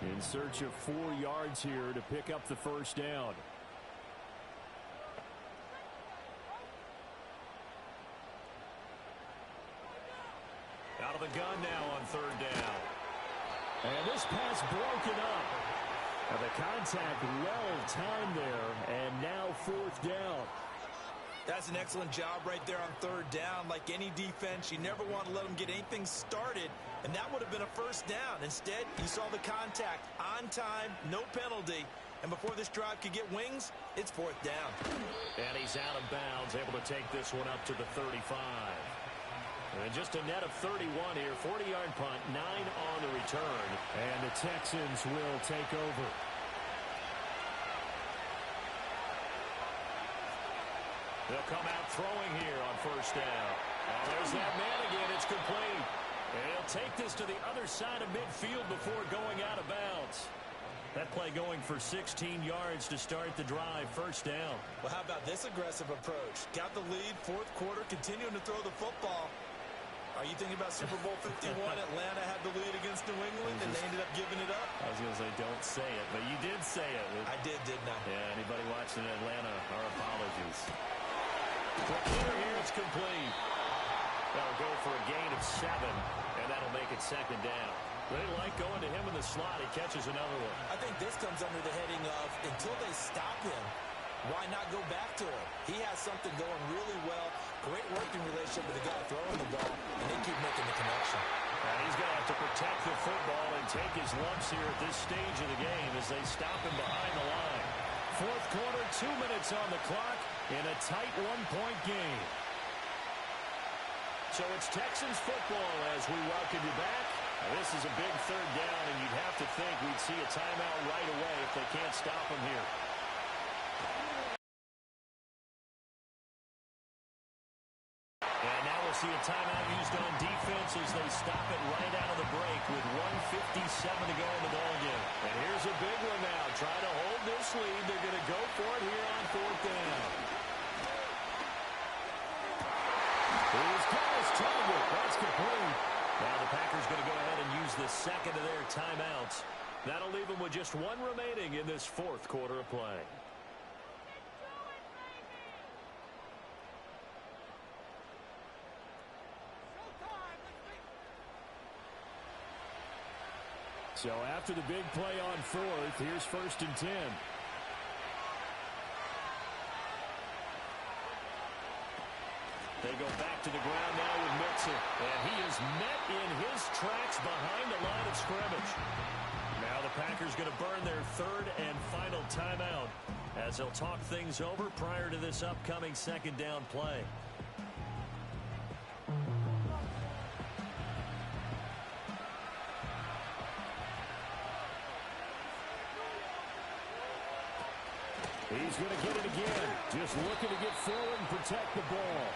In search of 4 yards here to pick up the first down. Out of the gun now on 3rd down. And this pass broken up. And the contact well timed there, and now 4th down. That's an excellent job right there on 3rd down. Like any defense, you never want to let them get anything started, and that would have been a first down. Instead, you saw the contact on time, no penalty, and before this drive could get wings, it's 4th down. And he's out of bounds, able to take this one up to the 35. And just a net of 31 here, 40-yard punt, 9 on the return, and the Texans will take over. They'll come out throwing here on first down. Oh, there's that man again. It's complete. And he'll take this to the other side of midfield before going out of bounds. That play going for 16 yards to start the drive. First down. Well, how about this aggressive approach? Got the lead, fourth quarter, continuing to throw the football. Are you thinking about Super Bowl 51? Atlanta had the lead against New England, and they ended up giving it up? I was going to say, don't say it, but you did say it. I did, didn't I? Yeah, anybody watching Atlanta, our apologies. Quick hitter here, it's complete. That'll go for a gain of 7, and that'll make it second down. They like going to him in the slot. He catches another one. I think this comes under the heading of until they stop him, why not go back to him? He has something going really well. Great working relationship with the guy throwing the ball, and they keep making the connection. And he's going to have to protect the football and take his lumps here at this stage of the game as they stop him behind the line. Fourth quarter, 2 minutes on the clock in a tight one-point game. So it's Texans football as we welcome you back. Now, this is a big third down, and you'd have to think we'd see a timeout right away if they can't stop him here. And now we'll see a timeout used on defense as they stop it right out of the break with 1:57 to go in the ballgame. And here's a big one now. Trying to hold this lead. They're going to go for it here on fourth down. He's got his target. That's complete. Now the Packers going to go ahead and use the second of their timeouts. That'll leave them with just one remaining in this fourth quarter of play. So after the big play on fourth, here's 1st and 10. They go back to the ground now with Mixon. And he is met in his tracks behind the line of scrimmage. Now the Packers going to burn their third and final timeout as they'll talk things over prior to this upcoming second down play. He's going to get it again. Just looking to get forward and protect the ball.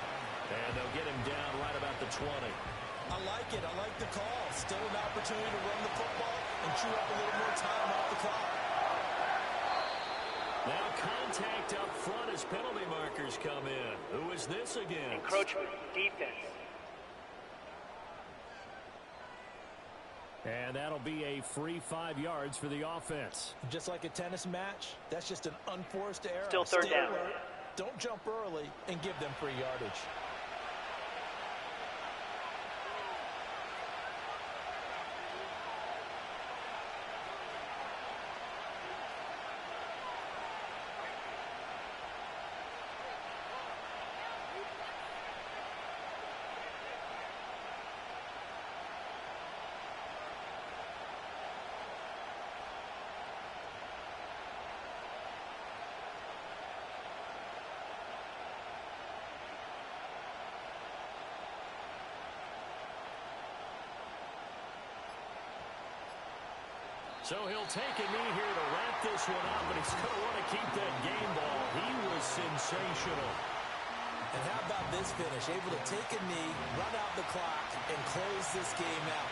And they'll get him down right about the 20. I like it. I like the call. Still an opportunity to run the football and chew up a little more time off the clock. Now contact up front as penalty markers come in. Who is this again? Encroachment defense. And that'll be a free 5 yards for the offense. Just like a tennis match, that's just an unforced error. Still third down. Don't jump early and give them free yardage. So he'll take a knee here to wrap this one up, but he's going to want to keep that game ball. He was sensational. And how about this finish? Able to take a knee, run out the clock, and close this game out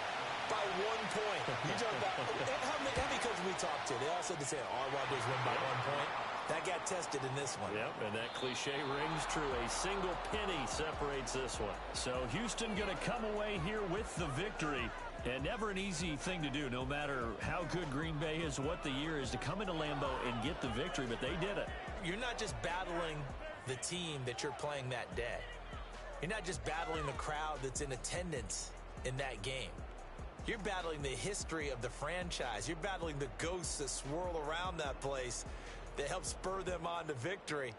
by 1 point. You talk about how many coaches we talked to? They all said the same. All Robbers win by 1 point. That got tested in this one. Yep, and that cliche rings true. A single penny separates this one. So Houston going to come away here with the victory. And never an easy thing to do, no matter how good Green Bay is, what the year is, to come into Lambeau and get the victory, but they did it. You're not just battling the team that you're playing that day. You're not just battling the crowd that's in attendance in that game. You're battling the history of the franchise. You're battling the ghosts that swirl around that place that help spur them on to victory.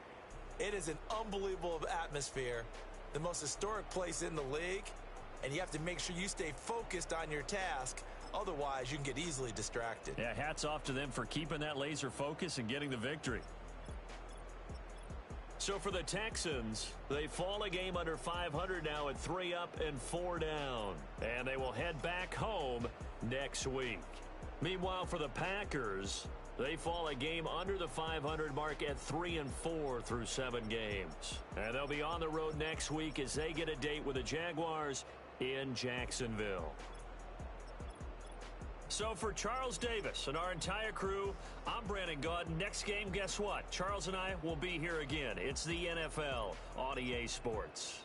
It is an unbelievable atmosphere, the most historic place in the league, and you have to make sure you stay focused on your task. Otherwise, you can get easily distracted. Yeah, hats off to them for keeping that laser focus and getting the victory. So for the Texans, they fall a game under 500 now at 3 up and 4 down. And they will head back home next week. Meanwhile, for the Packers, They fall a game under the 500 mark at 3-4 through 7 games. And they'll be on the road next week as they get a date with the Jaguars in Jacksonville. So for Charles Davis and our entire crew, I'm Brandon Gaudin. Next game, guess what? Charles and I will be here again. It's the NFL on EA Sports.